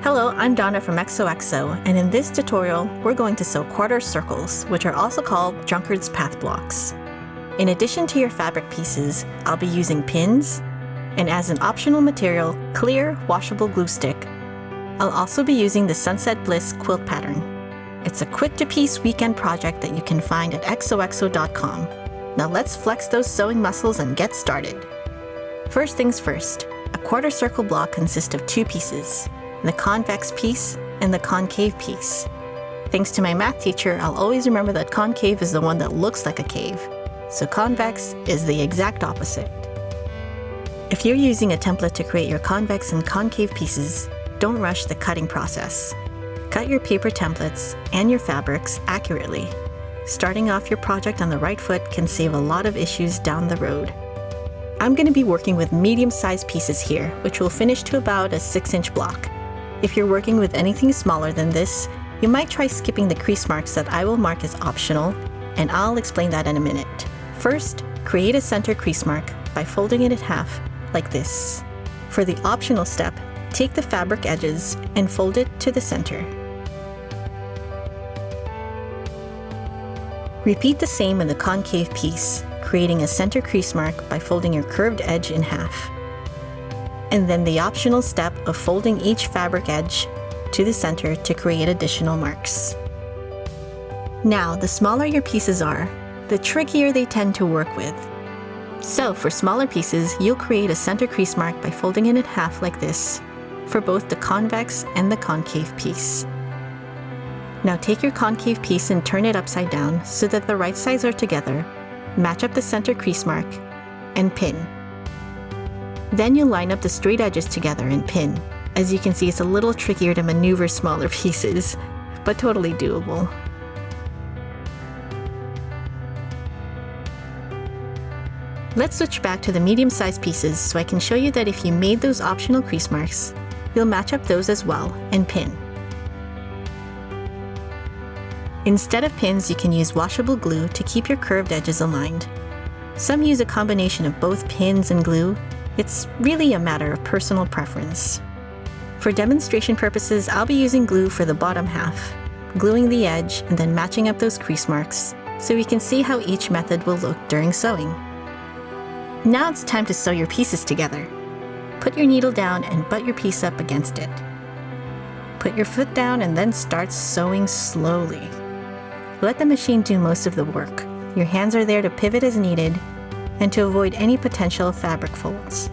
Hello, I'm Donna from XOXO, and in this tutorial, we're going to sew quarter circles, which are also called drunkard's path blocks. In addition to your fabric pieces, I'll be using pins, and as an optional material, clear, washable glue stick. I'll also be using the Sunset Bliss quilt pattern. It's a quick-to-piece weekend project that you can find at xoxo.com. Now let's flex those sewing muscles and get started. First things first, a quarter circle block consists of two pieces, the convex piece and the concave piece. Thanks to my math teacher, I'll always remember that concave is the one that looks like a cave, so convex is the exact opposite. If you're using a template to create your convex and concave pieces, don't rush the cutting process. Cut your paper templates and your fabrics accurately. Starting off your project on the right foot can save a lot of issues down the road. I'm going to be working with medium-sized pieces here, which will finish to about a 6-inch block. If you're working with anything smaller than this, you might try skipping the crease marks that I will mark as optional, and I'll explain that in a minute. First, create a center crease mark by folding it in half, like this. For the optional step, take the fabric edges and fold it to the center. Repeat the same in the concave piece, creating a center crease mark by folding your curved edge in half. And then the optional step of folding each fabric edge to the center to create additional marks. Now, the smaller your pieces are, the trickier they tend to work with. So for smaller pieces, you'll create a center crease mark by folding it in half like this, for both the convex and the concave piece. Now take your concave piece and turn it upside down so that the right sides are together, match up the center crease mark, and pin. Then you'll line up the straight edges together and pin. As you can see, it's a little trickier to maneuver smaller pieces, but totally doable. Let's switch back to the medium-sized pieces so I can show you that if you made those optional crease marks, you'll match up those as well and pin. Instead of pins, you can use washable glue to keep your curved edges aligned. Some use a combination of both pins and glue. It's really a matter of personal preference. For demonstration purposes, I'll be using glue for the bottom half, gluing the edge and then matching up those crease marks so we can see how each method will look during sewing. Now it's time to sew your pieces together. Put your needle down and butt your piece up against it. Put your foot down and then start sewing slowly. Let the machine do most of the work. Your hands are there to pivot as needed and to avoid any potential fabric folds.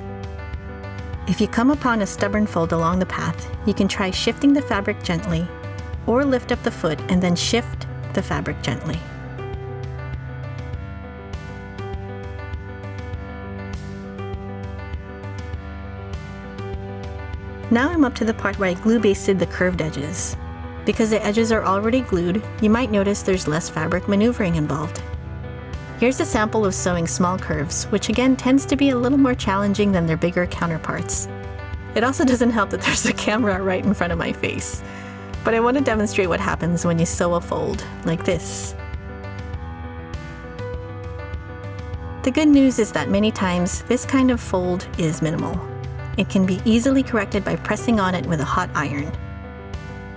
If you come upon a stubborn fold along the path, you can try shifting the fabric gently, or lift up the foot and then shift the fabric gently. Now I'm up to the part where I glue basted the curved edges. Because the edges are already glued, you might notice there's less fabric maneuvering involved. Here's a sample of sewing small curves, which again tends to be a little more challenging than their bigger counterparts. It also doesn't help that there's a camera right in front of my face. But I want to demonstrate what happens when you sew a fold, like this. The good news is that many times, this kind of fold is minimal. It can be easily corrected by pressing on it with a hot iron.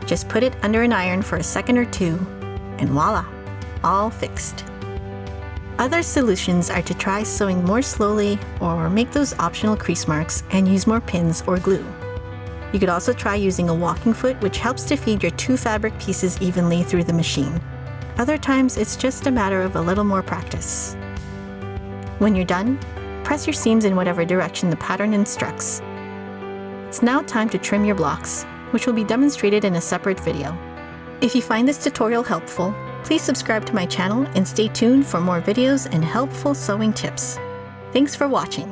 Just put it under an iron for a second or two, and voila, all fixed. Other solutions are to try sewing more slowly or make those optional crease marks and use more pins or glue. You could also try using a walking foot, which helps to feed your two fabric pieces evenly through the machine. Other times, it's just a matter of a little more practice. When you're done, press your seams in whatever direction the pattern instructs. It's now time to trim your blocks, which will be demonstrated in a separate video. If you find this tutorial helpful, please subscribe to my channel and stay tuned for more videos and helpful sewing tips. Thanks for watching.